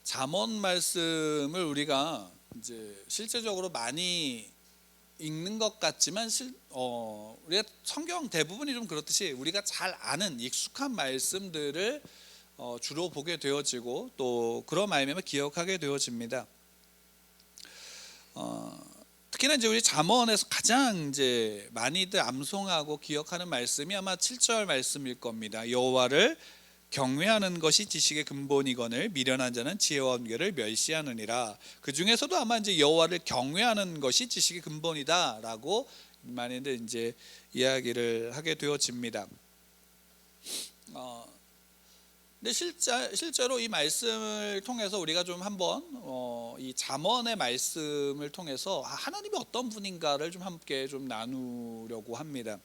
잠언 말씀을 우리가 이제 실제적으로 많이 읽는 것 같지만 우리가 성경 대부분이 좀 그렇듯이 우리가 잘 아는 익숙한 말씀들을 주로 보게 되어지고 또 그런 말미암아 기억하게 되어집니다. 특히나 이제 우리 잠언에서 가장 이제 많이들 암송하고 기억하는 말씀이 아마 7절 말씀일 겁니다. 여호와를 경외하는 것이 지식의 근본이거늘 미련한 자는 지혜와 언계를 멸시하느니라. 그 중에서도 아마 이제 여호와를 경외하는 것이 지식의 근본이다라고 많이들 이제 이야기를 하게 되어집니다. 근데 실제로 이 말씀을 통해서 우리가 좀 한번 이 잠언의 말씀을 통해서 하나님이 어떤 분인가를 좀 함께 좀 나누려고 합니다.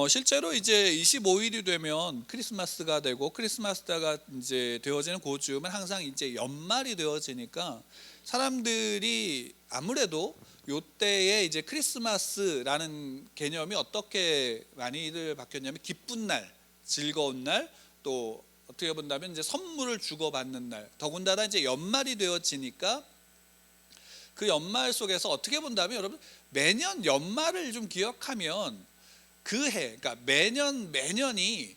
실제로 이제 25일이 되면 크리스마스가 되고 크리스마스가 이제 되어지는 그 즈음은 항상 이제 연말이 되어지니까 사람들이 아무래도 요때에 이제 크리스마스라는 개념이 어떻게 많이들 바뀌었냐면 기쁜 날, 즐거운 날, 또 어떻게 본다면 이제 선물을 주고받는 날, 더군다나 이제 연말이 되어지니까 그 연말 속에서 어떻게 본다면 여러분 매년 연말을 좀 기억하면 그 해, 그러니까 매년이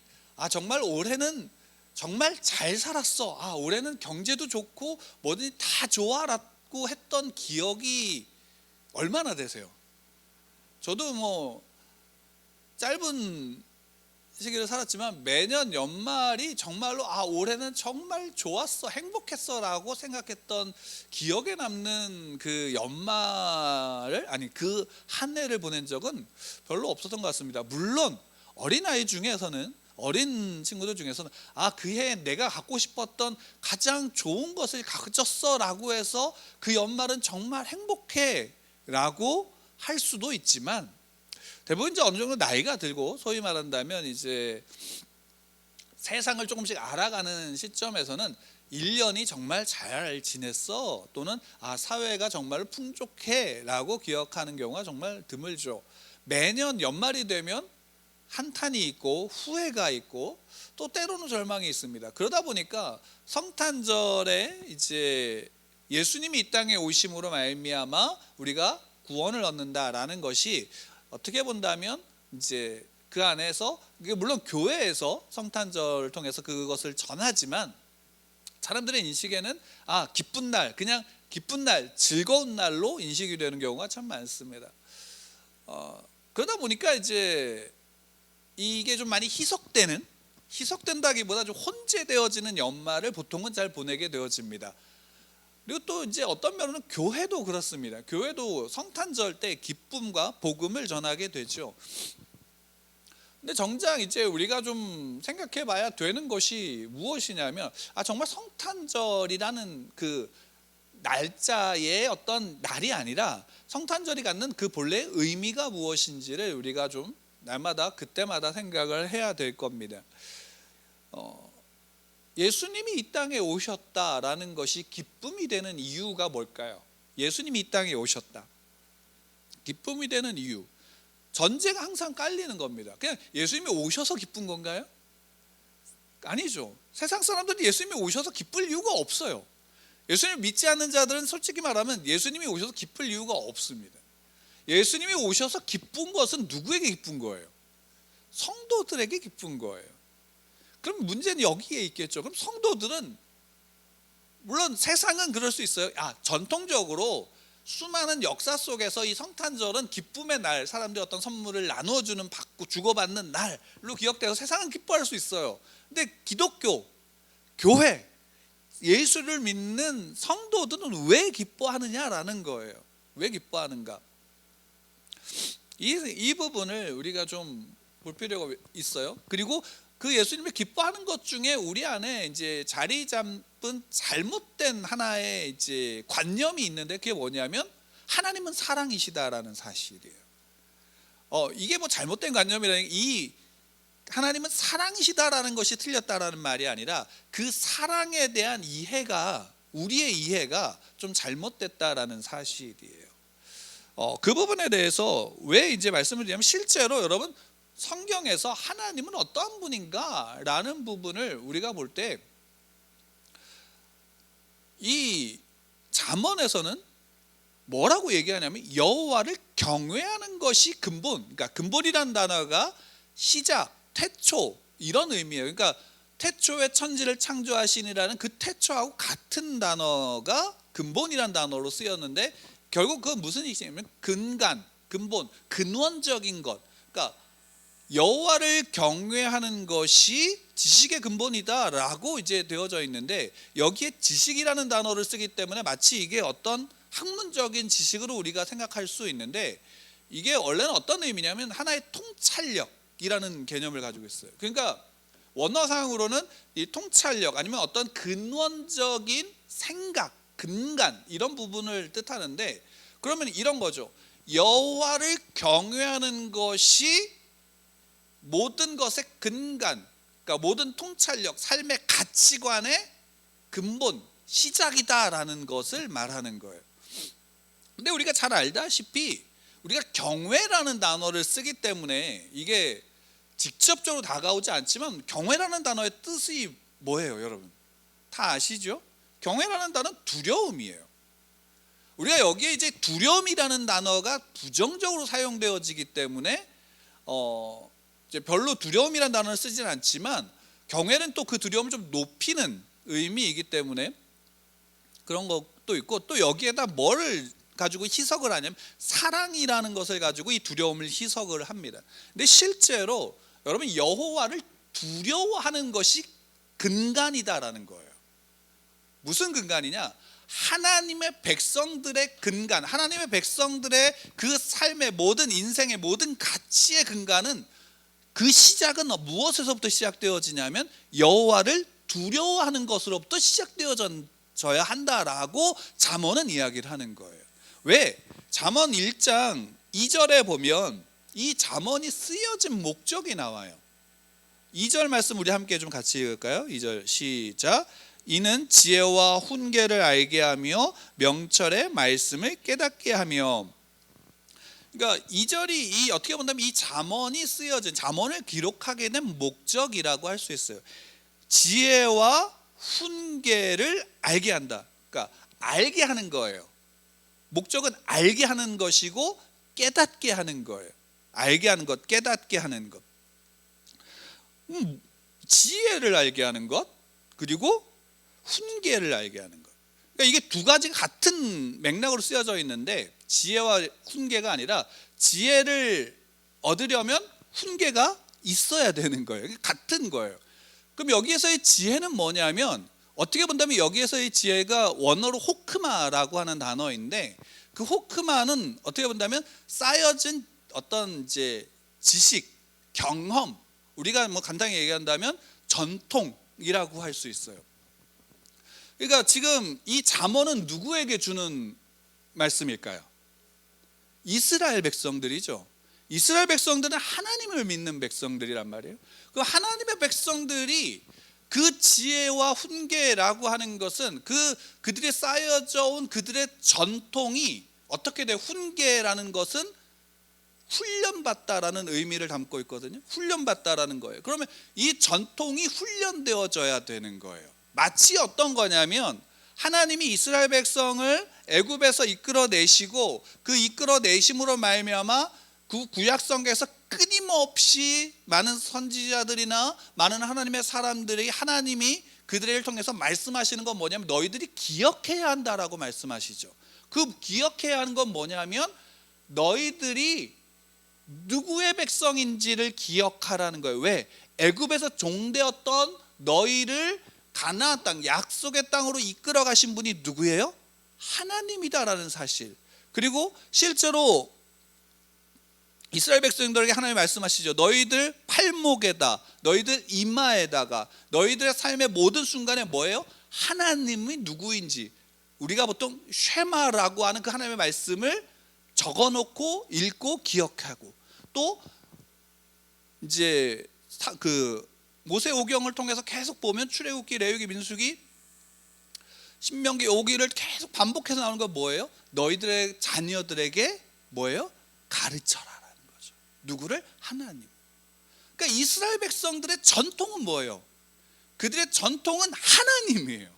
정말 올해는 정말 잘 살았어. 올해는 경제도 좋고 뭐든지 다 좋아라고 했던 기억이 얼마나 되세요? 저도 뭐 짧은 시기를 살았지만 매년 연말이 정말로 올해는 정말 좋았어, 행복했어라고 생각했던 기억에 남는 그 연말을 그 한 해를 보낸 적은 별로 없었던 것 같습니다. 물론 어린 친구들 중에서는 그 해에 내가 갖고 싶었던 가장 좋은 것을 가졌어라고 해서 그 연말은 정말 행복해라고 할 수도 있지만 대부분 이제 어느 정도 나이가 들고 소위 말한다면 이제 세상을 조금씩 알아가는 시점에서는 1년이 정말 잘 지냈어 또는 사회가 정말 풍족해 라고 기억하는 경우가 정말 드물죠. 매년 연말이 되면 한탄이 있고 후회가 있고 또 때로는 절망이 있습니다. 그러다 보니까 성탄절에 이제 예수님이 이 땅에 오심으로 말미암아 우리가 구원을 얻는다라는 것이 어떻게 본다면 이제 그 안에서 물론 교회에서 성탄절을 통해서 그것을 전하지만 사람들의 인식에는 기쁜 날, 그냥 기쁜 날, 즐거운 날로 인식이 되는 경우가 참 많습니다. 그러다 보니까 이제 이게 좀 많이 희석된다기보다 좀 혼재되어지는 연말을 보통은 잘 보내게 되어집니다. 그리고 또 이제 어떤 면으로는 교회도 그렇습니다. 교회도 성탄절 때 기쁨과 복음을 전하게 되죠. 근데 정작 이제 우리가 좀 생각해 봐야 되는 것이 무엇이냐면 정말 성탄절이라는 그 날짜의 어떤 날이 아니라 성탄절이 갖는 그 본래의 의미가 무엇인지를 우리가 좀 날마다 그때마다 생각을 해야 될 겁니다. 예수님이 이 땅에 오셨다라는 것이 기쁨이 되는 이유가 뭘까요? 예수님이 이 땅에 오셨다. 기쁨이 되는 이유. 전제가 항상 깔리는 겁니다. 그냥 예수님이 오셔서 기쁜 건가요? 아니죠. 세상 사람들은 예수님이 오셔서 기쁠 이유가 없어요. 예수님을 믿지 않는 자들은 솔직히 말하면 예수님이 오셔서 기쁠 이유가 없습니다. 예수님이 오셔서 기쁜 것은 누구에게 기쁜 거예요? 성도들에게 기쁜 거예요. 그럼 문제는 여기에 있겠죠. 그럼 성도들은 물론 세상은 그럴 수 있어요. 전통적으로 수많은 역사 속에서 이 성탄절은 기쁨의 날, 사람들이 어떤 선물을 나누어주는 받고 주고받는 날로 기억돼서 세상은 기뻐할 수 있어요. 근데 기독교, 교회, 예수를 믿는 성도들은 왜 기뻐하느냐라는 거예요. 왜 기뻐하는가? 이 부분을 우리가 좀 볼 필요가 있어요. 그리고 그 예수님을 기뻐하는 것 중에 우리 안에 이제 자리 잡은 잘못된 하나의 이제 관념이 있는데 그게 뭐냐면 하나님은 사랑이시다라는 사실이에요. 이게 뭐 잘못된 관념이라는 이 하나님은 사랑이시다라는 것이 틀렸다라는 말이 아니라 그 사랑에 대한 이해가 우리의 이해가 좀 잘못됐다라는 사실이에요. 그 부분에 대해서 왜 이제 말씀을 드리냐면 실제로 여러분 성경에서 하나님은 어떠한 분인가 라는 부분을 우리가 볼 때 이 잠언에서는 뭐라고 얘기하냐면 여호와를 경외하는 것이 근본. 그러니까 근본이라는 단어가 시작, 태초 이런 의미예요. 그러니까 태초에 천지를 창조하시니라는 그 태초하고 같은 단어가 근본이라는 단어로 쓰였는데, 결국 그건 무슨 뜻이냐면 근간, 근본, 근원적인 것. 그러니까 여호와를 경외하는 것이 지식의 근본이다라고 이제 되어져 있는데, 여기에 지식이라는 단어를 쓰기 때문에 마치 이게 어떤 학문적인 지식으로 우리가 생각할 수 있는데, 이게 원래는 어떤 의미냐면 하나의 통찰력이라는 개념을 가지고 있어요. 그러니까 원어상으로는 이 통찰력 아니면 어떤 근원적인 생각, 근간 이런 부분을 뜻하는데, 그러면 이런 거죠. 여호와를 경외하는 것이 모든 것의 근간, 그러니까 모든 통찰력, 삶의 가치관의 근본, 시작이다라는 것을 말하는 거예요. 근데 우리가 잘 알다시피 우리가 경외라는 단어를 쓰기 때문에 이게 직접적으로 다가오지 않지만, 경외라는 단어의 뜻이 뭐예요, 여러분? 다 아시죠? 경외라는 단어는 두려움이에요. 우리가 여기에 이제 두려움이라는 단어가 부정적으로 사용되어지기 때문에 이제 별로 두려움이라는 단어를 쓰진 않지만, 경외는 또 그 두려움을 좀 높이는 의미이기 때문에 그런 것도 있고, 또 여기에다 뭐를 가지고 희석을 하냐면 사랑이라는 것을 가지고 이 두려움을 희석을 합니다. 근데 실제로 여러분, 여호와를 두려워하는 것이 근간이다라는 거예요. 무슨 근간이냐? 하나님의 백성들의 근간, 하나님의 백성들의 그 삶의 모든, 인생의 모든 가치의 근간은, 그 시작은 무엇에서부터 시작되어지냐면 여호와를 두려워하는 것으로부터 시작되어져야 한다라고 잠언은 이야기를 하는 거예요. 왜? 잠언 1장 2절에 보면 이 잠언이 쓰여진 목적이 나와요. 2절 말씀 우리 함께 좀 같이 읽을까요? 2절 시작. 이는 지혜와 훈계를 알게 하며 명철의 말씀을 깨닫게 하며. 그러니까 2절이 이 어떻게 본다면 이 잠언이 쓰여진, 잠언을 기록하게 된 목적이라고 할 수 있어요. 지혜와 훈계를 알게 한다. 그러니까 알게 하는 거예요. 목적은 알게 하는 것이고 깨닫게 하는 거예요. 알게 하는 것, 깨닫게 하는 것. 지혜를 알게 하는 것, 그리고 훈계를 알게 하는 것. 그러니까 이게 두 가지가 같은 맥락으로 쓰여져 있는데, 지혜와 훈계가 아니라 지혜를 얻으려면 훈계가 있어야 되는 거예요. 같은 거예요. 그럼 여기에서의 지혜는 뭐냐면, 어떻게 본다면 여기에서의 지혜가 원어로 호크마라고 하는 단어인데, 그 호크마는 어떻게 본다면 쌓여진 어떤 이제 지식, 경험, 우리가 뭐 간단히 얘기한다면 전통이라고 할 수 있어요. 그러니까 지금 이 잠언은 누구에게 주는 말씀일까요? 이스라엘 백성들이죠. 이스라엘 백성들은 하나님을 믿는 백성들이란 말이에요. 그 하나님의 백성들이 그 지혜와 훈계라고 하는 것은 그들이 쌓여져 온 그들의 전통이 어떻게 돼? 훈계라는 것은 훈련받다라는 의미를 담고 있거든요. 훈련받다라는 거예요. 그러면 이 전통이 훈련되어져야 되는 거예요. 마치 어떤 거냐면, 하나님이 이스라엘 백성을 애굽에서 이끌어내시고 그 이끌어내심으로 말미암아 그 구약 성경에서 끊임없이 많은 선지자들이나 많은 하나님의 사람들이, 하나님이 그들을 통해서 말씀하시는 건 뭐냐면, 너희들이 기억해야 한다라고 말씀하시죠. 그 기억해야 하는 건 뭐냐면, 너희들이 누구의 백성인지를 기억하라는 거예요. 왜? 애굽에서 종되었던 너희를 가나안 땅, 약속의 땅으로 이끌어 가신 분이 누구예요? 하나님이다라는 사실. 그리고 실제로 이스라엘 백성들에게 하나님이 말씀하시죠. 너희들 팔목에다, 너희들 이마에다가, 너희들의 삶의 모든 순간에 뭐예요? 하나님이 누구인지, 우리가 보통 쉐마라고 하는 그 하나님의 말씀을 적어놓고 읽고 기억하고, 또 이제 그 모세오경을 통해서 계속 보면 출애굽기, 레위기, 민수기, 신명기, 오기를 계속 반복해서 나오는 건 뭐예요? 너희들의 자녀들에게 뭐예요? 가르쳐라라는 거죠. 누구를? 하나님. 그러니까 이스라엘 백성들의 전통은 뭐예요? 그들의 전통은 하나님이에요.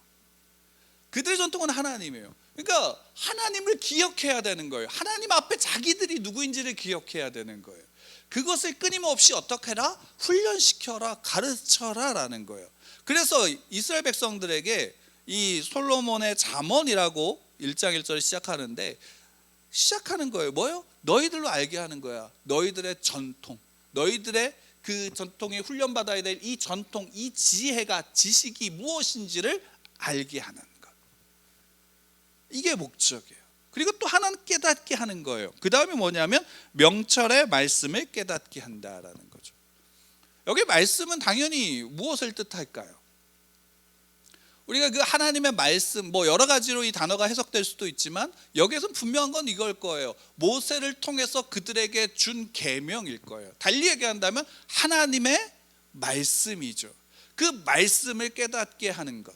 그들의 전통은 하나님이에요. 그러니까 하나님을 기억해야 되는 거예요. 하나님 앞에 자기들이 누구인지를 기억해야 되는 거예요. 그것을 끊임없이 어떻게 해라? 훈련시켜라, 가르쳐라 라는 거예요. 그래서 이스라엘 백성들에게 이 솔로몬의 잠언이라고 1장 1절을 시작하는데, 시작하는 거예요. 뭐요? 너희들로 알게 하는 거야. 너희들의 전통, 너희들의 그 전통에 훈련받아야 될 이 전통, 이 지혜가, 지식이 무엇인지를 알게 하는 것. 이게 목적이에요. 그리고 또 하나는 깨닫게 하는 거예요. 그 다음에 뭐냐면 명철의 말씀을 깨닫게 한다라는 거죠. 여기 말씀은 당연히 무엇을 뜻할까요? 우리가 그 하나님의 말씀, 뭐 여러 가지로 이 단어가 해석될 수도 있지만 여기에서는 분명한 건 이걸 거예요. 모세를 통해서 그들에게 준 계명일 거예요. 달리 얘기한다면 하나님의 말씀이죠. 그 말씀을 깨닫게 하는 것,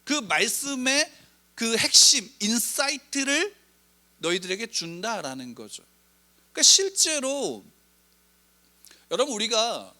그 말씀의 그 핵심, 인사이트를 너희들에게 준다라는 거죠. 그러니까 실제로 여러분, 우리가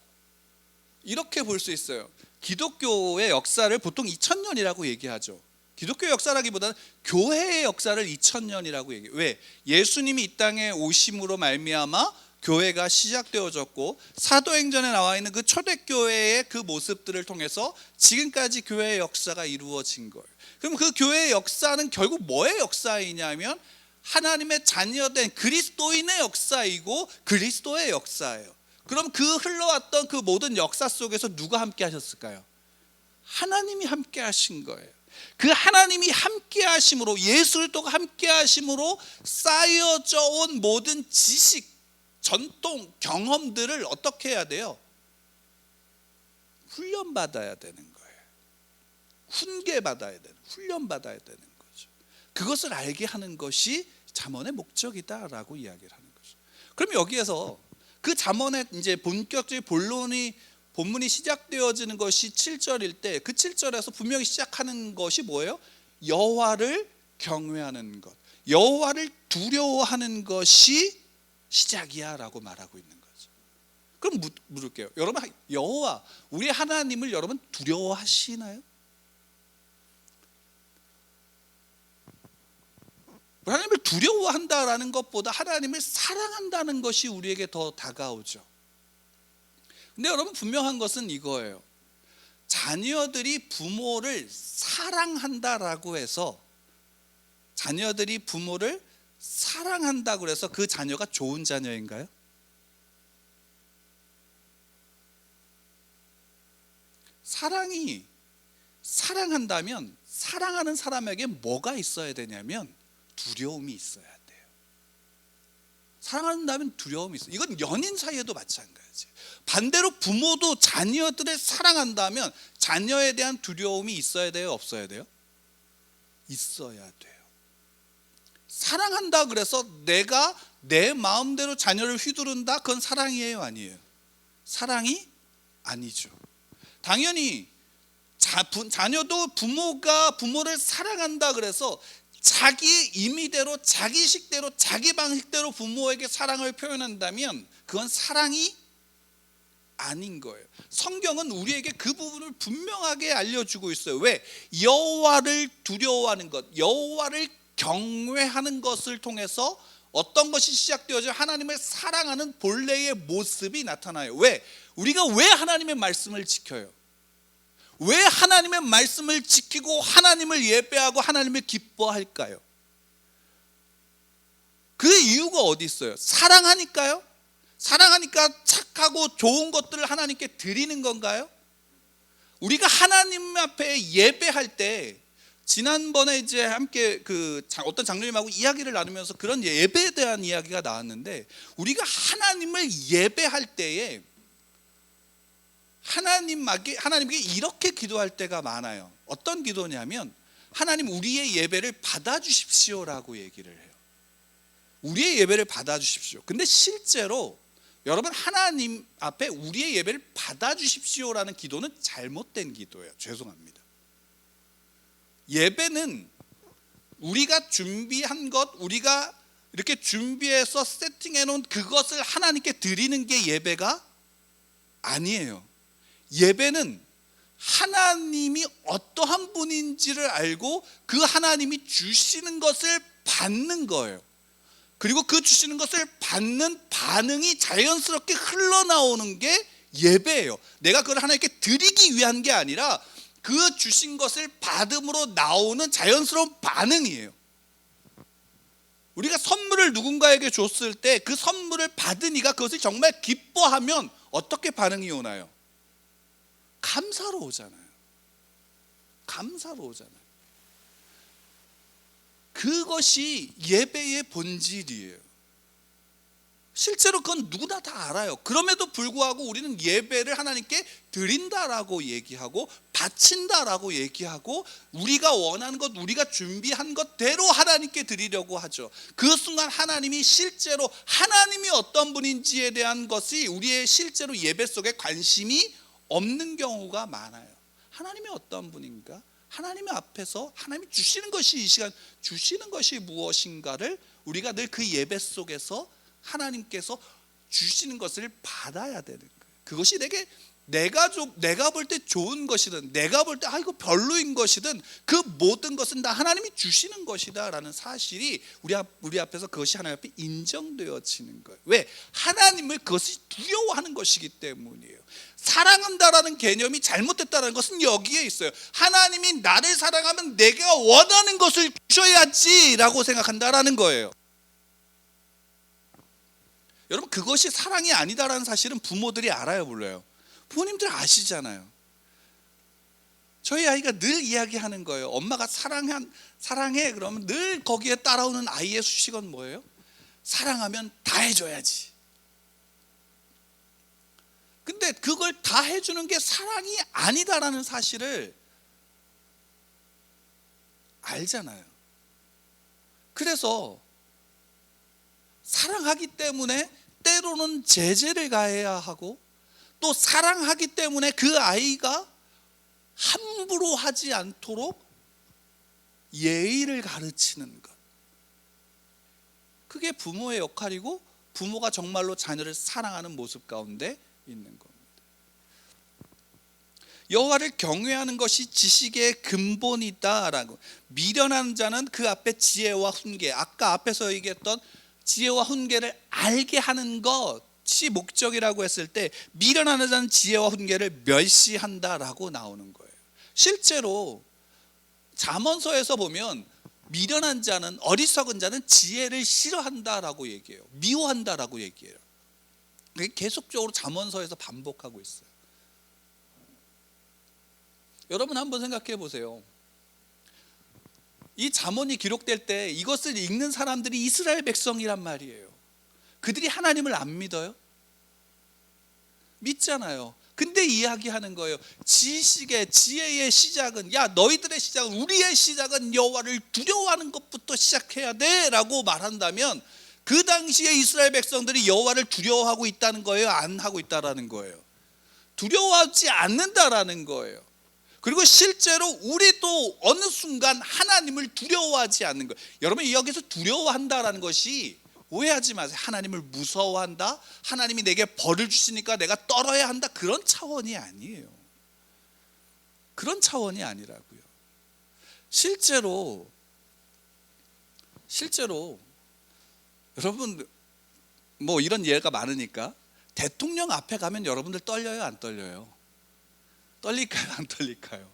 이렇게 볼 수 있어요. 기독교의 역사를 보통 2000년이라고 얘기하죠. 기독교의 역사라기보다는 교회의 역사를 2000년이라고 얘기해요. 왜? 예수님이 이 땅에 오심으로 말미암아 교회가 시작되어졌고, 사도행전에 나와 있는 그 초대교회의 그 모습들을 통해서 지금까지 교회의 역사가 이루어진 거예요. 그럼 그 교회의 역사는 결국 뭐의 역사이냐면 하나님의 자녀된 그리스도인의 역사이고 그리스도의 역사예요. 그럼 그 흘러왔던 그 모든 역사 속에서 누가 함께 하셨을까요? 하나님이 함께 하신 거예요. 그 하나님이 함께 하심으로, 예수 그리스도가 함께 하심으로 쌓여져 온 모든 지식, 전통, 경험들을 어떻게 해야 돼요? 훈련받아야 되는 거예요. 훈계받아야 되는, 훈련받아야 되는 거죠. 그것을 알게 하는 것이 잠언의 목적이다라고 이야기를 하는 거죠. 그럼 여기에서 그 잠언의 이제 본격적인 본문이 시작되어지는 것이 7절일 때, 그 7절에서 분명히 시작하는 것이 뭐예요? 여호와를 경외하는 것, 여호와를 두려워하는 것이 시작이야 라고 말하고 있는 거죠. 그럼 물을게요. 여러분, 여호와, 우리 하나님을 여러분 두려워하시나요? 하나님을 두려워한다라는 것보다 하나님을 사랑한다는 것이 우리에게 더 다가오죠. 근데 여러분, 분명한 것은 이거예요. 자녀들이 부모를 사랑한다라고 해서, 자녀들이 부모를 사랑한다고 해서 그 자녀가 좋은 자녀인가요? 사랑한다면 사랑하는 사람에게 뭐가 있어야 되냐면 두려움이 있어야 돼요. 사랑한다면 두려움이 있어요. 이건 연인 사이에도 마찬가지. 반대로 부모도 자녀들을 사랑한다면 자녀에 대한 두려움이 있어야 돼요, 없어야 돼요? 있어야 돼요. 사랑한다 그래서 내가 내 마음대로 자녀를 휘두른다, 그건 사랑이에요, 아니에요? 사랑이 아니죠. 당연히 자녀도 부모가 부모를 사랑한다 그래서 자기 임의대로, 자기 식대로, 자기 방식대로 부모에게 사랑을 표현한다면 그건 사랑이 아닌 거예요. 성경은 우리에게 그 부분을 분명하게 알려주고 있어요. 왜? 여호와를 두려워하는 것, 여호와를 경외하는 것을 통해서 어떤 것이 시작되어져? 하나님을 사랑하는 본래의 모습이 나타나요. 왜? 우리가 왜 하나님의 말씀을 지켜요? 왜 하나님의 말씀을 지키고 하나님을 예배하고 하나님을 기뻐할까요? 그 이유가 어디 있어요? 사랑하니까요? 사랑하니까 착하고 좋은 것들을 하나님께 드리는 건가요? 우리가 하나님 앞에 예배할 때, 지난번에 이제 함께 어떤 장로님하고 이야기를 나누면서 그런 예배에 대한 이야기가 나왔는데, 우리가 하나님을 예배할 때에 하나님께 이렇게 기도할 때가 많아요. 어떤 기도냐면, 하나님, 우리의 예배를 받아주십시오라고 얘기를 해요. 우리의 예배를 받아주십시오. 근데 실제로 여러분, 하나님 앞에 우리의 예배를 받아주십시오라는 기도는 잘못된 기도예요. 죄송합니다. 예배는 우리가 준비한 것, 우리가 이렇게 준비해서 세팅해 놓은 그것을 하나님께 드리는 게 예배가 아니에요. 예배는 하나님이 어떠한 분인지를 알고 그 하나님이 주시는 것을 받는 거예요. 그리고 그 주시는 것을 받는 반응이 자연스럽게 흘러나오는 게 예배예요. 내가 그걸 하나님께 드리기 위한 게 아니라 그 주신 것을 받음으로 나오는 자연스러운 반응이에요. 우리가 선물을 누군가에게 줬을 때 그 선물을 받은 이가 그것을 정말 기뻐하면 어떻게 반응이 오나요? 감사로 오잖아요. 감사로 오잖아요. 그것이 예배의 본질이에요. 실제로 그건 누구나 다 알아요. 그럼에도 불구하고 우리는 예배를 하나님께 드린다라고 얘기하고 바친다라고 얘기하고 우리가 원하는 것, 우리가 준비한 것대로 하나님께 드리려고 하죠. 그 순간 하나님이 실제로 하나님이 어떤 분인지에 대한 것이 우리의 실제로 예배 속에 관심이 없는 경우가 많아요. 하나님이 어떤 분인가? 하나님 앞에서 하나님이 주시는 것이 이 시간 주시는 것이 무엇인가를 우리가 늘 그 예배 속에서 하나님께서 주시는 것을 받아야 되는 거예요. 그것이 내가 볼 때 좋은 것이든 내가 볼 때 이거 별로인 것이든 그 모든 것은 다 하나님이 주시는 것이다라는 사실이 우리 앞에서 그것이 하나님 앞에 인정되어지는 거예요. 왜? 하나님을 그것이 두려워하는 것이기 때문이에요. 사랑한다라는 개념이 잘못됐다는 것은 여기에 있어요. 하나님이 나를 사랑하면 내가 원하는 것을 주셔야지라고 생각한다라는 거예요. 여러분, 그것이 사랑이 아니다라는 사실은 부모들이 알아요, 몰라요? 부모님들 아시잖아요. 저희 아이가 늘 이야기하는 거예요. 엄마가 사랑해 그러면 늘 거기에 따라오는 아이의 수식어는 뭐예요? 사랑하면 다 해줘야지. 근데 그걸 다 해주는 게 사랑이 아니다라는 사실을 알잖아요. 그래서 사랑하기 때문에 때로는 제재를 가해야 하고 또 사랑하기 때문에 그 아이가 함부로 하지 않도록 예의를 가르치는 것. 그게 부모의 역할이고 부모가 정말로 자녀를 사랑하는 모습 가운데 있는 겁니다. 여호와를 경외하는 것이 지식의 근본이다라고. 미련한 자는 그 앞에 지혜와 훈계, 아까 앞에서 얘기했던 지혜와 훈계를 알게 하는 것이 목적이라고 했을 때 미련한 자는 지혜와 훈계를 멸시한다라고 나오는 거예요. 실제로 잠언서에서 보면 미련한 자는, 어리석은 자는 지혜를 싫어한다라고 얘기해요. 미워한다라고 얘기해요. 계속적으로 잠언서에서 반복하고 있어요. 여러분 한번 생각해 보세요. 이 잠언이 기록될 때 이것을 읽는 사람들이 이스라엘 백성이란 말이에요. 그들이 하나님을 안 믿어요? 믿잖아요. 근데 이야기하는 거예요. 지혜의 시작은, 너희들의 시작은, 우리의 시작은 여호와를 두려워하는 것부터 시작해야 돼 라고 말한다면 그 당시에 이스라엘 백성들이 여호와를 두려워하고 있다는 거예요? 안 하고 있다라는 거예요? 두려워하지 않는다라는 거예요. 그리고 실제로 우리도 어느 순간 하나님을 두려워하지 않는 거예요. 여러분, 여기서 두려워한다라는 것이 오해하지 마세요. 하나님을 무서워한다, 하나님이 내게 벌을 주시니까 내가 떨어야 한다, 그런 차원이 아니에요. 그런 차원이 아니라고요. 실제로 여러분, 뭐 이런 예가 많으니까 대통령 앞에 가면 여러분들 떨려요, 안 떨려요? 떨릴까요, 안 떨릴까요?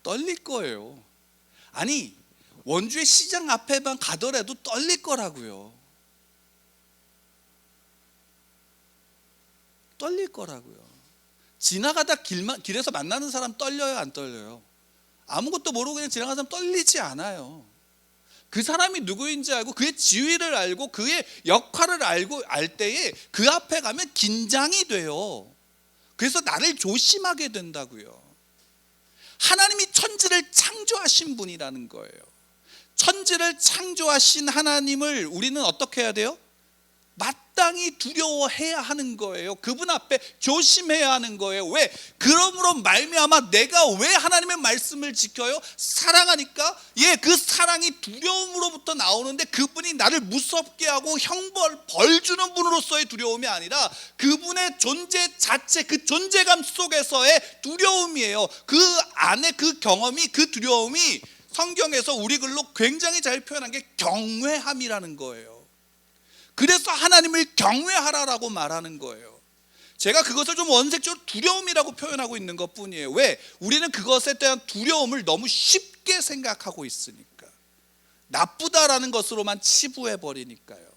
떨릴 거예요. 아니, 원주의 시장 앞에만 가더라도 떨릴 거라고요. 떨릴 거라고요. 지나가다 길에서 만나는 사람 떨려요, 안 떨려요? 아무것도 모르고 그냥 지나가는 사람 떨리지 않아요. 그 사람이 누구인지 알고 그의 지위를 알고 그의 역할을 알 때에 그 앞에 가면 긴장이 돼요. 그래서 나를 조심하게 된다고요. 하나님이 천지를 창조하신 분이라는 거예요. 천지를 창조하신 하나님을 우리는 어떻게 해야 돼요? 마땅히 두려워해야 하는 거예요. 그분 앞에 조심해야 하는 거예요. 왜? 그러므로 말미암아 내가 왜 하나님의 말씀을 지켜요? 사랑하니까. 그 사랑이 두려움으로부터 나오는데, 그분이 나를 무섭게 하고 벌 주는 분으로서의 두려움이 아니라 그분의 존재 자체, 그 존재감 속에서의 두려움이에요. 그 안에 그 경험이, 그 두려움이 성경에서 우리 글로 굉장히 잘 표현한 게 경외함이라는 거예요. 그래서 하나님을 경외하라라고 말하는 거예요. 제가 그것을 좀 원색적으로 두려움이라고 표현하고 있는 것 뿐이에요. 왜? 우리는 그것에 대한 두려움을 너무 쉽게 생각하고 있으니까, 나쁘다라는 것으로만 치부해 버리니까요.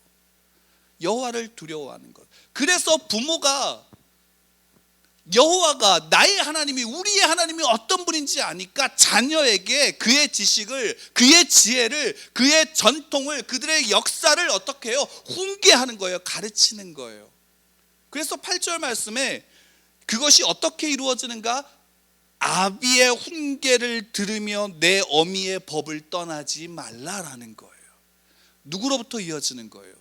여호와를 두려워하는 것. 그래서 부모가 여호와가 나의 하나님이, 우리의 하나님이 어떤 분인지 아니까 자녀에게 그의 지식을, 그의 지혜를, 그의 전통을, 그들의 역사를 어떻게 해요? 훈계하는 거예요. 가르치는 거예요. 그래서 8절 말씀에 그것이 어떻게 이루어지는가? 아비의 훈계를 들으며 내 어미의 법을 떠나지 말라라는 거예요. 누구로부터 이어지는 거예요?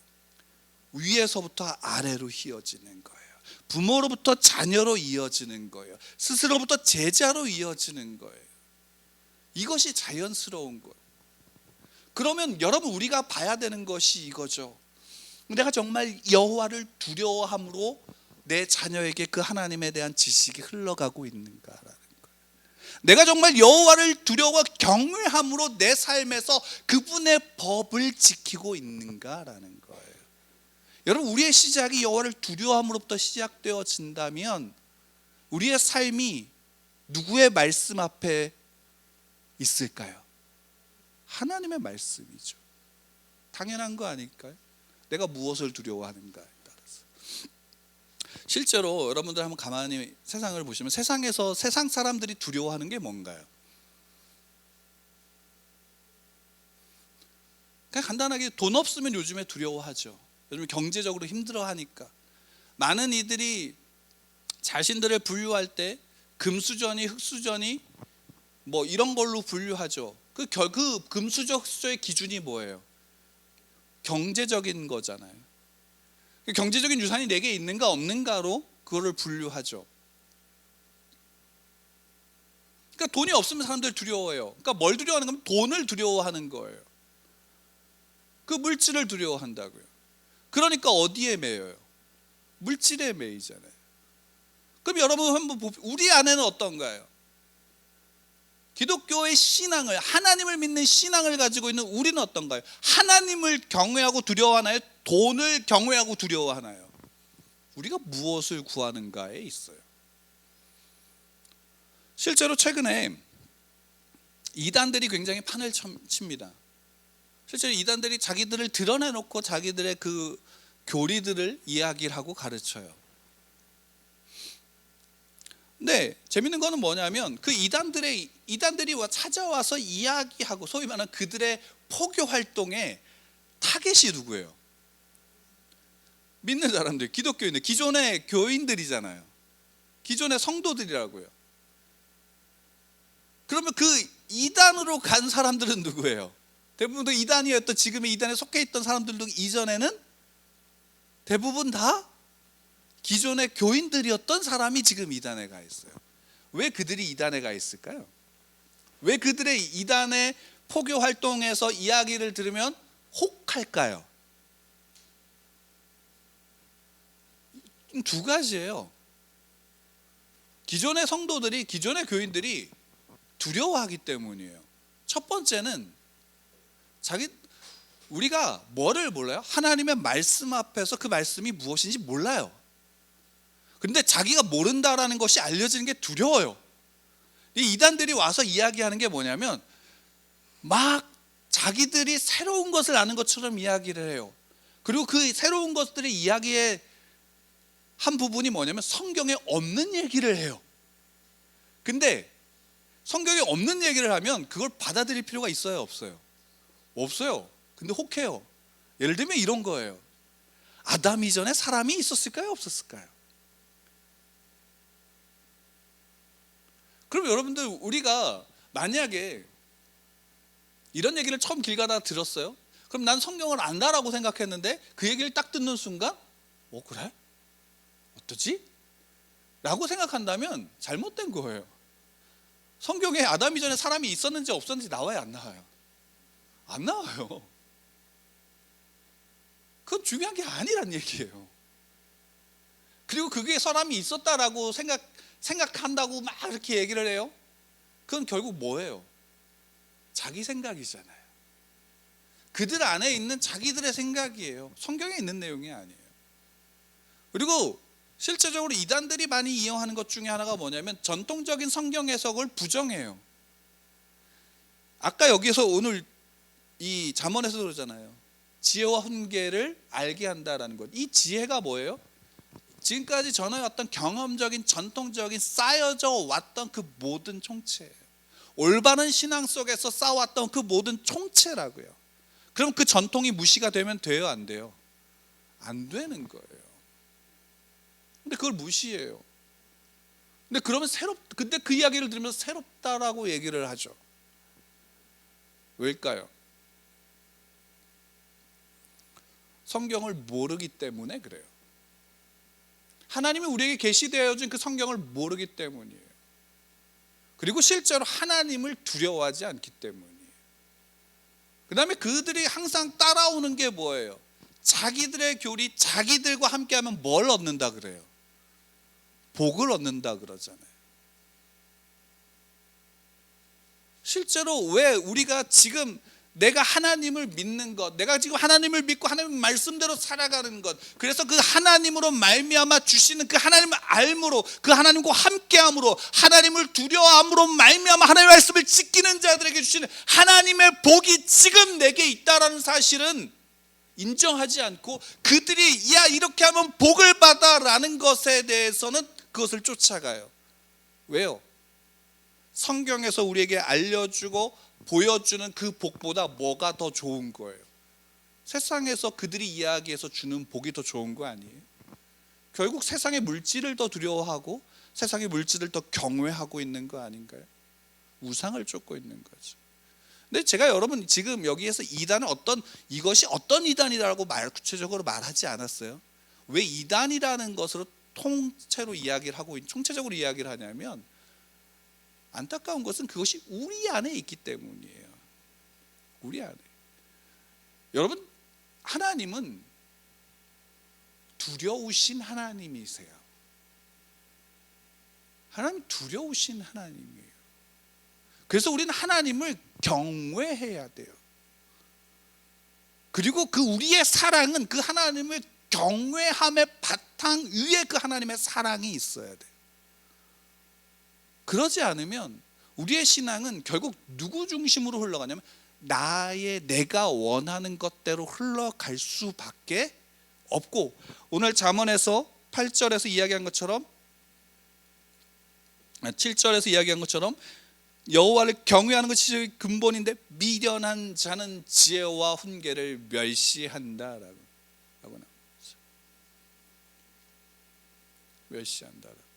위에서부터 아래로 이어지는 거예요. 부모로부터 자녀로 이어지는 거예요. 스스로부터 제자로 이어지는 거예요. 이것이 자연스러운 거예요. 그러면 여러분, 우리가 봐야 되는 것이 이거죠. 내가 정말 여호와를 두려워함으로 내 자녀에게 그 하나님에 대한 지식이 흘러가고 있는가라는 거예요. 내가 정말 여호와를 두려워 경외함으로 내 삶에서 그분의 법을 지키고 있는가라는 거예요. 여러분, 우리의 시작이 여호와를 두려워함으로부터 시작되어진다면 우리의 삶이 누구의 말씀 앞에 있을까요? 하나님의 말씀이죠. 당연한 거 아닐까요? 내가 무엇을 두려워하는가에 따라서. 실제로 여러분들 한번 가만히 세상을 보시면 세상에서 세상 사람들이 두려워하는 게 뭔가요? 그냥 간단하게 돈 없으면 요즘에 두려워하죠. 요즘 경제적으로 힘들어하니까. 많은 이들이 자신들을 분류할 때 금수저니 흙수저니 뭐 이런 걸로 분류하죠. 그 금수저 흙수저의 기준이 뭐예요? 경제적인 거잖아요. 경제적인 유산이 내게 있는가 없는가로 그거를 분류하죠. 그러니까 돈이 없으면 사람들 두려워해요. 그러니까 뭘 두려워하는 거면 돈을 두려워하는 거예요. 그 물질을 두려워한다고요. 그러니까 어디에 매여요? 물질에 매이잖아요. 그럼 여러분 한번 봅시다. 우리 안에는 어떤가요? 기독교의 신앙을, 하나님을 믿는 신앙을 가지고 있는 우리는 어떤가요? 하나님을 경외하고 두려워하나요? 돈을 경외하고 두려워하나요? 우리가 무엇을 구하는가에 있어요. 실제로 최근에 이단들이 굉장히 판을 칩니다. 실제로 이단들이 자기들을 드러내놓고 자기들의 그 교리들을 이야기를 하고 가르쳐요. 근데 재밌는 거는 뭐냐면 그 이단들이 찾아와서 이야기하고 소위 말하는 그들의 포교 활동의 타겟이 누구예요? 믿는 사람들, 기독교인들, 기존의 교인들이잖아요. 기존의 성도들이라고요. 그러면 그 이단으로 간 사람들은 누구예요? 대부분 이단이었던, 지금의 이단에 속해 있던 사람들도 이전에는 대부분 다 기존의 교인들이었던 사람이 지금 이단에 가 있어요. 왜 그들이 이단에 가 있을까요? 왜 그들의 이단의 포교 활동에서 이야기를 들으면 혹할까요? 두 가지예요. 기존의 성도들이, 기존의 교인들이 두려워하기 때문이에요. 첫 번째는 우리가 뭐를 몰라요? 하나님의 말씀 앞에서 그 말씀이 무엇인지 몰라요. 그런데 자기가 모른다라는 것이 알려지는 게 두려워요. 이 이단들이 와서 이야기하는 게 뭐냐면 막 자기들이 새로운 것을 아는 것처럼 이야기를 해요. 그리고 그 새로운 것들의 이야기의 한 부분이 뭐냐면 성경에 없는 얘기를 해요. 근데 성경에 없는 얘기를 하면 그걸 받아들일 필요가 있어요, 없어요? 없어요. 근데 혹해요. 예를 들면 이런 거예요. 아담 이전에 사람이 있었을까요, 없었을까요? 그럼 여러분들, 우리가 만약에 이런 얘기를 처음 길 가다가 들었어요. 그럼 난 성경을 안다라고 생각했는데 그 얘기를 딱 듣는 순간 그래? 어떠지? 라고 생각한다면 잘못된 거예요. 성경에 아담 이전에 사람이 있었는지 없었는지 나와요, 안 나와요? 안 나와요. 그건 중요한 게 아니란 얘기예요. 그리고 그게 사람이 있었다라고 생각한다고 막 이렇게 얘기를 해요. 그건 결국 뭐예요? 자기 생각이잖아요. 그들 안에 있는 자기들의 생각이에요. 성경에 있는 내용이 아니에요. 그리고 실제적으로 이단들이 많이 이용하는 것 중에 하나가 뭐냐면 전통적인 성경 해석을 부정해요. 아까 여기서 오늘 이 잠언에서 그러잖아요. 지혜와 훈계를 알게 한다라는 것. 이 지혜가 뭐예요? 지금까지 전해왔던 경험적인 전통적인 쌓여져 왔던 그 모든 총체예요. 올바른 신앙 속에서 쌓아왔던 그 모든 총체라고요. 그럼 그 전통이 무시가 되면 돼요, 안 돼요? 안 되는 거예요. 근데 그걸 무시해요. 근데 그 이야기를 들으면서 새롭다라고 얘기를 하죠. 왜일까요? 성경을 모르기 때문에 그래요. 하나님이 우리에게 계시되어 준 그 성경을 모르기 때문이에요. 그리고 실제로 하나님을 두려워하지 않기 때문이에요. 그 다음에 그들이 항상 따라오는 게 뭐예요? 자기들의 교리, 자기들과 함께하면 뭘 얻는다 그래요? 복을 얻는다 그러잖아요. 실제로 왜 우리가 지금 내가 하나님을 믿는 것, 내가 지금 하나님을 믿고 하나님 말씀대로 살아가는 것, 그래서 그 하나님으로 말미암아 주시는 그 하나님을 알므로, 그 하나님과 함께함으로, 하나님을 두려워함으로 말미암아 하나님의 말씀을 지키는 자들에게 주시는 하나님의 복이 지금 내게 있다라는 사실은 인정하지 않고, 그들이 야 이렇게 하면 복을 받아라는 것에 대해서는 그것을 쫓아가요. 왜요? 성경에서 우리에게 알려주고 보여주는 그 복보다 뭐가 더 좋은 거예요? 세상에서 그들이 이야기해서 주는 복이 더 좋은 거 아니에요? 결국 세상의 물질을 더 두려워하고 세상의 물질을 더 경외하고 있는 거 아닌가요? 우상을 쫓고 있는 거죠. 근데 제가 여러분 지금 여기에서 이단은 이것이 어떤 이단이라고 구체적으로 말하지 않았어요. 왜 이단이라는 것으로 총체적으로 이야기를 하냐면, 안타까운 것은 그것이 우리 안에 있기 때문이에요. 우리 안에. 여러분, 하나님은 두려우신 하나님이세요. 하나님 두려우신 하나님이에요. 그래서 우리는 하나님을 경외해야 돼요. 그리고 그 우리의 사랑은 그 하나님을 경외함의 바탕 위에 그 하나님의 사랑이 있어야 돼요. 그러지 않으면 우리의 신앙은 결국 누구 중심으로 흘러가냐면 내가 원하는 것대로 흘러갈 수밖에 없고, 오늘 잠언에서 8절에서 이야기한 것처럼 7절에서 이야기한 것처럼 여호와를 경외하는 것이 근본인데 미련한 자는 지혜와 훈계를 멸시한다라고 나옵니다. 멸시한다라고.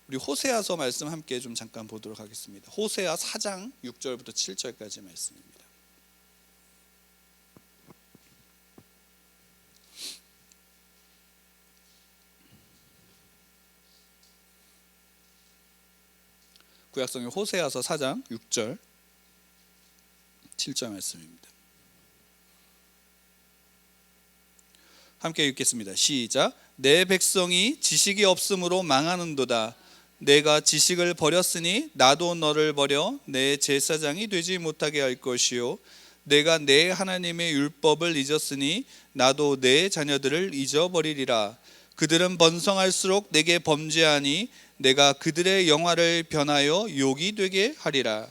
우리 호세아서 말씀 함께 좀 잠깐 보도록 하겠습니다. 호세아 4장 6절부터 7절까지 말씀입니다. 구약성경 호세아서 4장 6절 7절 말씀입니다. 함께 읽겠습니다. 시작. 내 백성이 지식이 없으므로 망하는도다. 내가 지식을 버렸으니 나도 너를 버려 내 제사장이 되지 못하게 할 것이요, 내가 내 하나님의 율법을 잊었으니 나도 내 자녀들을 잊어버리리라. 그들은 번성할수록 내게 범죄하니 내가 그들의 영화를 변하여 욕이 되게 하리라.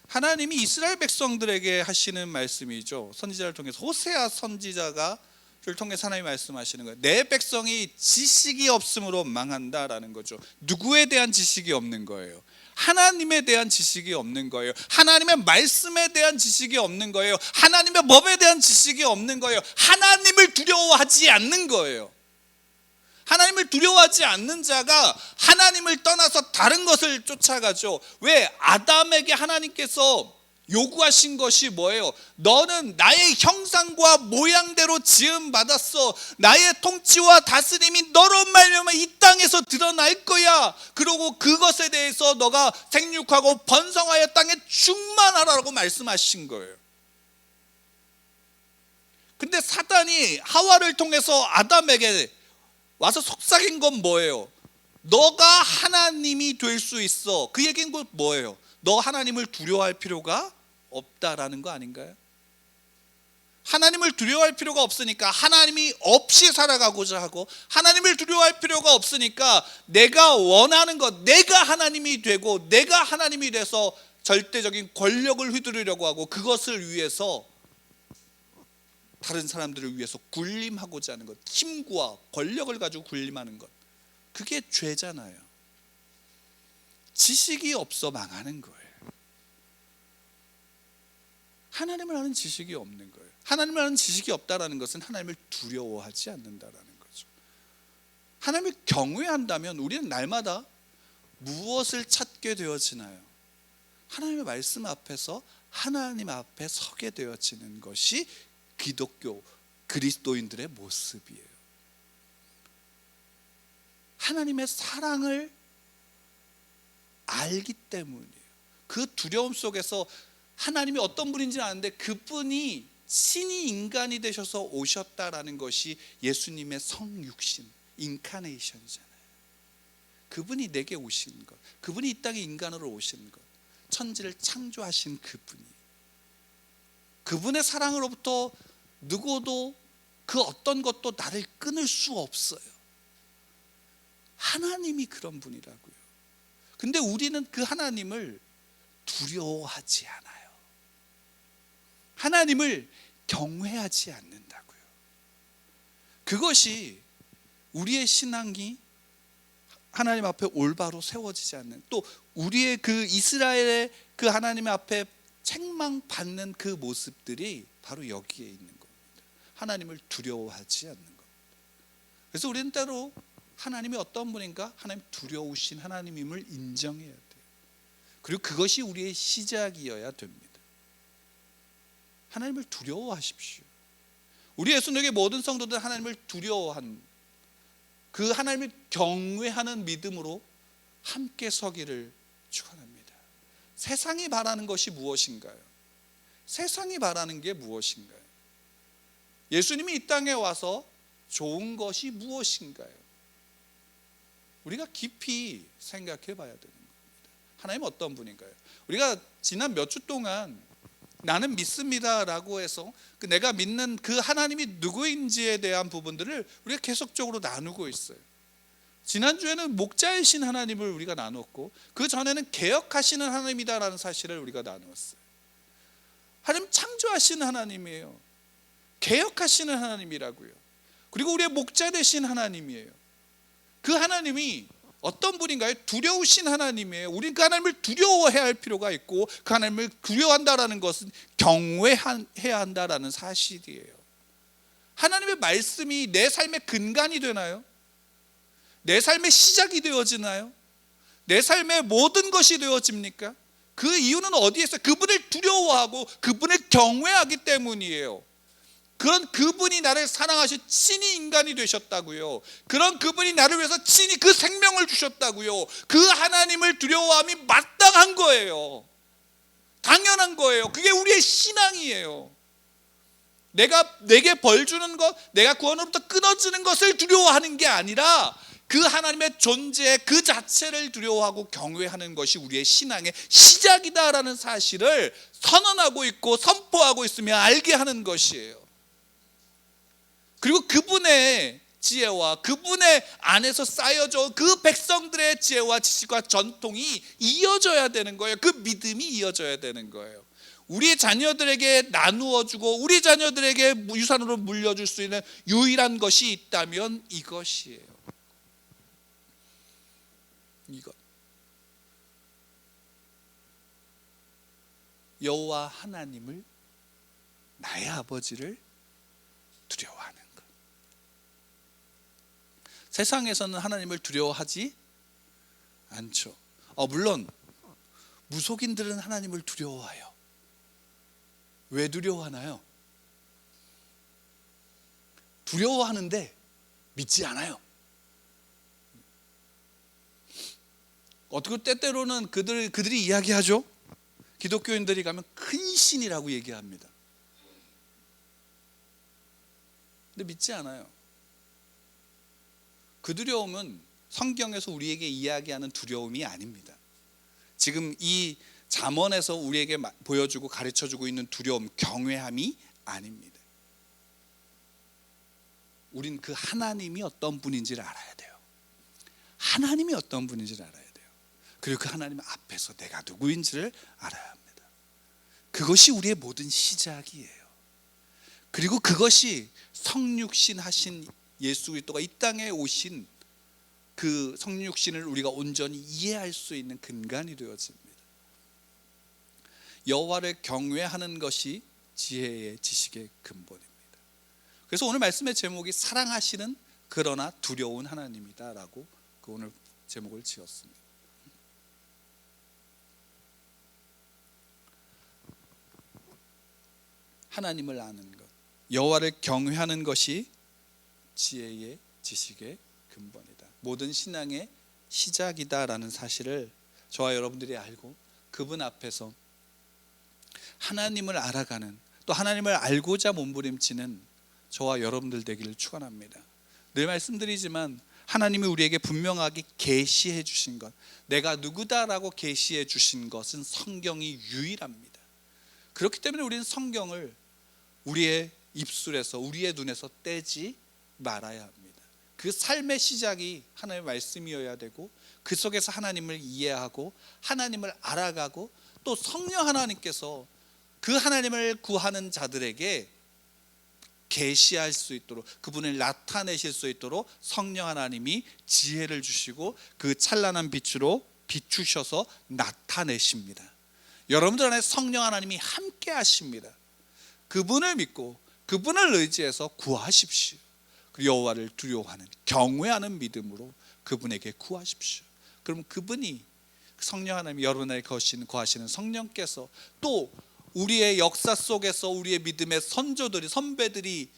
하나님이 이스라엘 백성들에게 하시는 말씀이죠. 선지자를 통해서, 호세아 선지자가 를 통해서 하나님이 말씀하시는 거예요. 내 백성이 지식이 없음으로 망한다라는 거죠. 누구에 대한 지식이 없는 거예요? 하나님에 대한 지식이 없는 거예요. 하나님의 말씀에 대한 지식이 없는 거예요. 하나님의 법에 대한 지식이 없는 거예요. 하나님을 두려워하지 않는 거예요. 하나님을 두려워하지 않는 자가 하나님을 떠나서 다른 것을 쫓아가죠. 왜? 아담에게 하나님께서 요구하신 것이 뭐예요? 너는 나의 형상과 모양대로 지음 받았어. 나의 통치와 다스림이 너로 말미암아 이 땅에서 드러날 거야. 그리고 그것에 대해서 너가 생육하고 번성하여 땅에 충만하라고 말씀하신 거예요. 근데 사단이 하와를 통해서 아담에게 와서 속삭인 건 뭐예요? 너가 하나님이 될 수 있어. 그 얘기는 뭐예요? 너 하나님을 두려워할 필요가 없다라는 거 아닌가요? 하나님을 두려워할 필요가 없으니까 하나님이 없이 살아가고자 하고, 하나님을 두려워할 필요가 없으니까 내가 원하는 것, 내가 하나님이 되고 내가 하나님이 돼서 절대적인 권력을 휘두르려고 하고, 그것을 위해서 다른 사람들을 위해서 군림하고자 하는 것, 힘과 권력을 가지고 군림하는 것, 그게 죄잖아요. 지식이 없어 망하는 거예요. 하나님을 아는 지식이 없는 거예요. 하나님을 아는 지식이 없다라는 것은 하나님을 두려워하지 않는다라는 거죠. 하나님을 경외한다면 우리는 날마다 무엇을 찾게 되어지나요? 하나님의 말씀 앞에서 하나님 앞에 서게 되어지는 것이 기독교 그리스도인들의 모습이에요. 하나님의 사랑을 알기 때문이에요. 그 두려움 속에서 하나님이 어떤 분인지는 아는데 그분이 신이 인간이 되셔서 오셨다라는 것이 예수님의 성육신, 인카네이션이잖아요. 그분이 내게 오신 것, 그분이 이 땅에 인간으로 오신 것, 천지를 창조하신 그분이, 그분의 사랑으로부터 누구도 그 어떤 것도 나를 끊을 수 없어요. 하나님이 그런 분이라고요. 근데 우리는 그 하나님을 두려워하지 않아요. 하나님을 경외하지 않는다고요. 그것이 우리의 신앙이 하나님 앞에 올바로 세워지지 않는, 또 우리의 그 이스라엘의 그 하나님 앞에 책망받는 그 모습들이 바로 여기에 있는 겁니다. 하나님을 두려워하지 않는 겁니다. 그래서 우리는 때로 하나님이 어떤 분인가, 하나님 두려우신 하나님임을 인정해야 돼요. 그리고 그것이 우리의 시작이어야 됩니다. 하나님을 두려워하십시오. 우리 예수님에게 모든 성도들 하나님을 두려워한, 그 하나님을 경외하는 믿음으로 함께 서기를 축원합니다. 세상이 바라는 것이 무엇인가요? 세상이 바라는 게 무엇인가요? 예수님이 이 땅에 와서 좋은 것이 무엇인가요? 우리가 깊이 생각해 봐야 되는 겁니다. 하나님은 어떤 분인가요? 우리가 지난 몇 주 동안 나는 믿습니다라고 해서 내가 믿는 그 하나님이 누구인지에 대한 부분들을 우리가 계속적으로 나누고 있어요. 지난주에는 목자이신 하나님을 우리가 나눴고, 그 전에는 개혁하시는 하나님이다라는 사실을 우리가 나누었어요. 하나님 창조하시는 하나님이에요. 개혁하시는 하나님이라고요. 그리고 우리의 목자 되신 하나님이에요. 그 하나님이 어떤 분인가요? 두려우신 하나님이에요. 우리는 그 하나님을 두려워해야 할 필요가 있고, 그 하나님을 두려워한다라는 것은 경외해야 한다라는 사실이에요. 하나님의 말씀이 내 삶의 근간이 되나요? 내 삶의 시작이 되어지나요? 내 삶의 모든 것이 되어집니까? 그 이유는 어디에 있어요? 그분을 두려워하고 그분을 경외하기 때문이에요. 그런 그분이 나를 사랑하신 친히 인간이 되셨다고요. 그런 그분이 나를 위해서 친히 그 생명을 주셨다고요. 그 하나님을 두려워함이 마땅한 거예요. 당연한 거예요. 그게 우리의 신앙이에요. 내게 벌 주는 것, 내가 구원으로부터 끊어지는 것을 두려워하는 게 아니라 그 하나님의 존재 그 자체를 두려워하고 경외하는 것이 우리의 신앙의 시작이다라는 사실을 선언하고 있고 선포하고 있으며 알게 하는 것이에요. 그리고 그분의 지혜와 그분의 안에서 쌓여져 그 백성들의 지혜와 지식과 전통이 이어져야 되는 거예요. 그 믿음이 이어져야 되는 거예요. 우리 자녀들에게 나누어주고 우리 자녀들에게 유산으로 물려줄 수 있는 유일한 것이 있다면 이것이에요. 이것. 여호와 하나님을, 나의 아버지를 두려워하는 것. 세상에서는 하나님을 두려워하지 않죠. 물론 무속인들은 하나님을 두려워해요. 왜 두려워하나요? 두려워하는데 믿지 않아요. 어떻게 때때로는 그들이 이야기하죠. 기독교인들이 가면 큰 신이라고 얘기합니다. 근데 믿지 않아요. 그 두려움은 성경에서 우리에게 이야기하는 두려움이 아닙니다. 지금 이 잠언에서 우리에게 보여주고 가르쳐주고 있는 두려움, 경외함이 아닙니다. 우린 그 하나님이 어떤 분인지를 알아야 돼요. 하나님이 어떤 분인지를 알아야 돼요. 그리고 그 하나님 앞에서 내가 누구인지를 알아야 합니다. 그것이 우리의 모든 시작이에요. 그리고 그것이 성육신 하신 예수 그리스도가 이 땅에 오신 그 성육신을 우리가 온전히 이해할 수 있는 근간이 되어집니다. 여호와를 경외하는 것이 지혜의 지식의 근본입니다. 그래서 오늘 말씀의 제목이 사랑하시는 그러나 두려운 하나님이다라고 그 오늘 제목을 지었습니다. 하나님을 아는 것, 여호와를 경외하는 것이 지혜의 지식의 근본이다. 모든 신앙의 시작이다라는 사실을 저와 여러분들이 알고 그분 앞에서 하나님을 알아가는, 또 하나님을 알고자 몸부림치는 저와 여러분들 되기를 축원합니다. 늘 말씀드리지만 하나님이 우리에게 분명하게 계시해 주신 것, 내가 누구다라고 계시해 주신 것은 성경이 유일합니다. 그렇기 때문에 우리는 성경을 우리의 입술에서, 우리의 눈에서 떼지 말아야 합니다. 그 삶의 시작이 하나님의 말씀이어야 되고, 그 속에서 하나님을 이해하고 하나님을 알아가고, 또 성령 하나님께서 그 하나님을 구하는 자들에게 계시할 수 있도록, 그분을 나타내실 수 있도록 성령 하나님이 지혜를 주시고 그 찬란한 빛으로 비추셔서 나타내십니다. 여러분들 안에 성령 하나님이 함께 하십니다. 그분을 믿고 그분을 의지해서 구하십시오. 그리고 여호와를 두려워하는, 경외하는 믿음으로 그분에게 구하십시오. 그럼 그분이, 성령 하나님이 여러분에게 거하시는 성령께서, 또 우리의 역사 속에서 우리의 믿음의 선조들이, 선배들이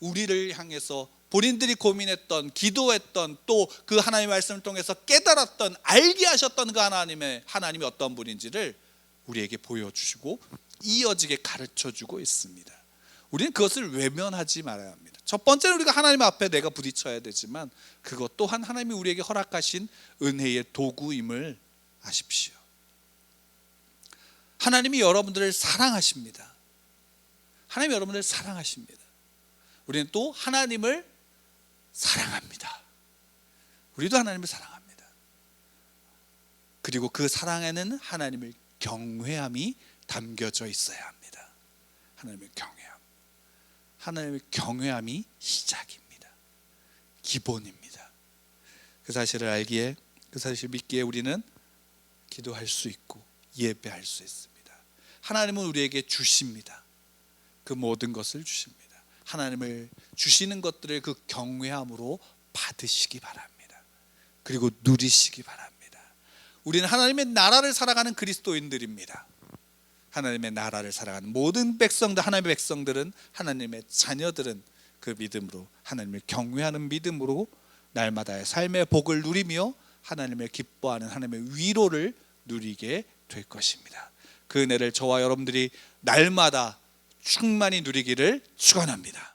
우리를 향해서 본인들이 고민했던, 기도했던, 또 그 하나님의 말씀을 통해서 깨달았던, 알게 하셨던 그 하나님이 어떤 분인지를 우리에게 보여주시고 이어지게 가르쳐주고 있습니다. 우리는 그것을 외면하지 말아야 합니다. 첫 번째는 우리가 하나님 앞에 내가 부딪혀야 되지만, 그것 또한 하나님이 우리에게 허락하신 은혜의 도구임을 아십시오. 하나님이 여러분들을 사랑하십니다. 하나님이 여러분들을 사랑하십니다. 우리는 또 하나님을 사랑합니다. 우리도 하나님을 사랑합니다. 그리고 그 사랑에는 하나님을 경외함이 담겨져 있어야 합니다. 하나님을 경외함. 하나님을 경외함이 시작입니다. 기본입니다. 그 사실을 알기에, 그 사실을 믿기에 우리는 기도할 수 있고 예배할 수 있습니다. 하나님은 우리에게 주십니다. 그 모든 것을 주십니다. 하나님을 주시는 것들을 그 경외함으로 받으시기 바랍니다. 그리고 누리시기 바랍니다. 우리는 하나님의 나라를 살아가는 그리스도인들입니다. 하나님의 나라를 살아가는 모든 백성들, 하나님의 백성들은, 하나님의 자녀들은 그 믿음으로, 하나님을 경외하는 믿음으로 날마다의 삶의 복을 누리며 하나님을 기뻐하는 하나님의 위로를 누리게 될 것입니다. 그 은혜를 저와 여러분들이 날마다 충만히 누리기를 축원합니다.